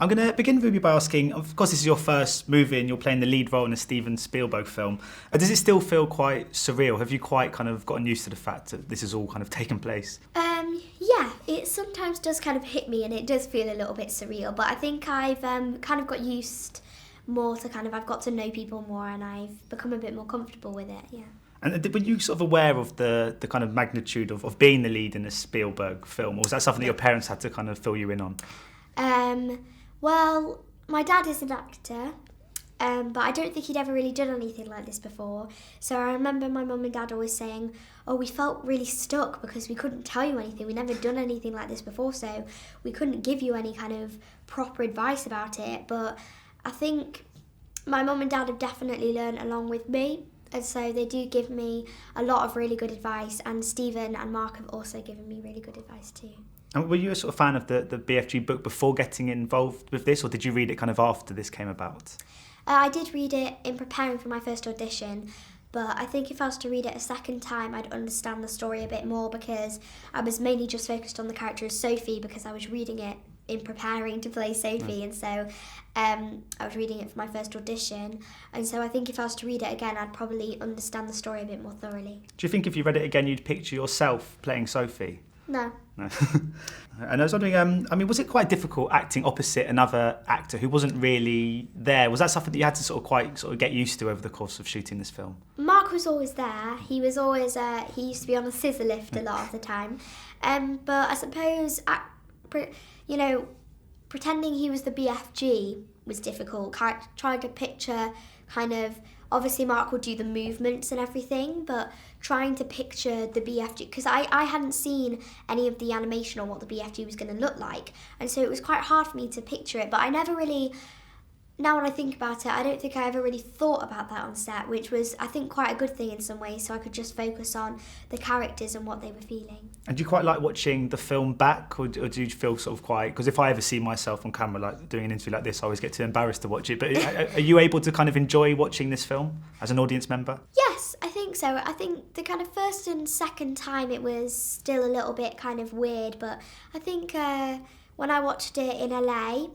I'm going to begin, Ruby, by asking, of course this is your first movie and you're playing the lead role in a Steven Spielberg film. Does it still feel quite surreal? Have you quite kind of gotten used to the fact that this has all kind of taken place? Yeah, it sometimes does kind of hit me and it does feel a little bit surreal, but I think I've kind of got used more to I've got to know people more and I've become a bit more comfortable with it, yeah. And were you sort of aware of the kind of magnitude of being the lead in a Spielberg film, or was that something that your parents had to kind of fill you in on? Well, my dad is an actor, but I don't think he'd ever really done anything like this before. So I remember my mum and dad always saying, oh, we felt really stuck because we couldn't tell you anything. We'd never done anything like this before, so we couldn't give you any kind of proper advice about it. But I think my mum and dad have definitely learned along with me, and so they do give me a lot of really good advice, and Stephen and Mark have also given me really good advice too. And were you a sort of fan of the BFG book before getting involved with this, or did you read it kind of after this came about? I did read it in preparing for my first audition, but I think if I was to read it a second time, I'd understand the story a bit more because I was mainly just focused on the character of Sophie because I was reading it in preparing to play Sophie, and so I was reading it for my first audition, and so I think if I was to read it again, I'd probably understand the story a bit more thoroughly. Do you think if you read it again, you'd picture yourself playing Sophie? No. And I was wondering, was it quite difficult acting opposite another actor who wasn't really there? Was that something that you had to sort of get used to over the course of shooting this film? Mark was always there. He was always, he used to be on a scissor lift a lot of the time. But I suppose, pretending he was the BFG was difficult. Trying to picture obviously Mark would do the movements and everything, but trying to picture the BFG, because I hadn't seen any of the animation on what the BFG was going to look like, and so it was quite hard for me to picture it, but I never really, now when I think about it, I don't think I ever really thought about that on set, which was, I think, quite a good thing in some ways, so I could just focus on the characters and what they were feeling. And do you quite like watching the film back, or do you feel sort of quite, because if I ever see myself on camera like doing an interview like this, I always get too embarrassed to watch it, but are you able to kind of enjoy watching this film as an audience member? Yes, I think so. I think the kind of first and second time it was still a little bit kind of weird, but I think when I watched it in LA,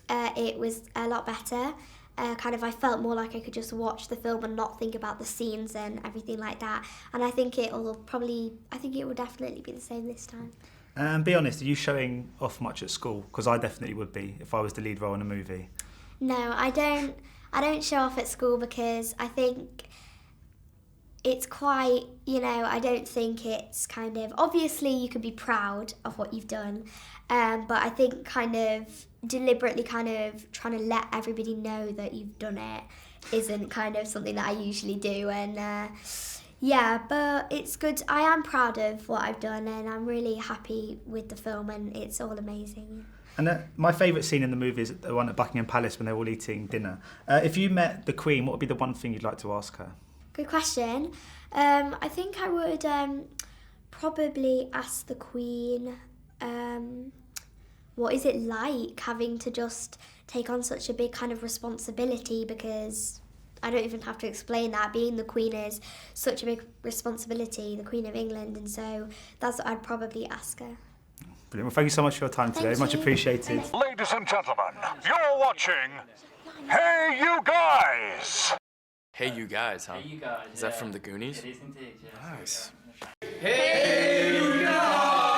it was a lot better. I felt more like I could just watch the film and not think about the scenes and everything like that. And I think it will definitely be the same this time. And be honest, are you showing off much at school? Because I definitely would be if I was the lead role in a movie. No, I don't show off at school because I think it's quite, I don't think it's obviously you could be proud of what you've done, but I think deliberately trying to let everybody know that you've done it isn't something that I usually do, and but it's good. I am proud of what I've done and I'm really happy with the film and it's all amazing. And my favourite scene in the movie is the one at Buckingham Palace when they're all eating dinner. If you met the Queen, what would be the one thing you'd like to ask her? Good question. I think I would probably ask the Queen, what is it like having to just take on such a big kind of responsibility, because I don't even have to explain that. Being the Queen is such a big responsibility, the Queen of England, and so that's what I'd probably ask her. Brilliant. Well, thank you so much for your time today. Much appreciated. Ladies and gentlemen, you're watching Hey You Guys! Hey You Guys, huh? Hey You Guys, Is that from the Goonies? It is indeed, yes. Nice. Hey You Guys!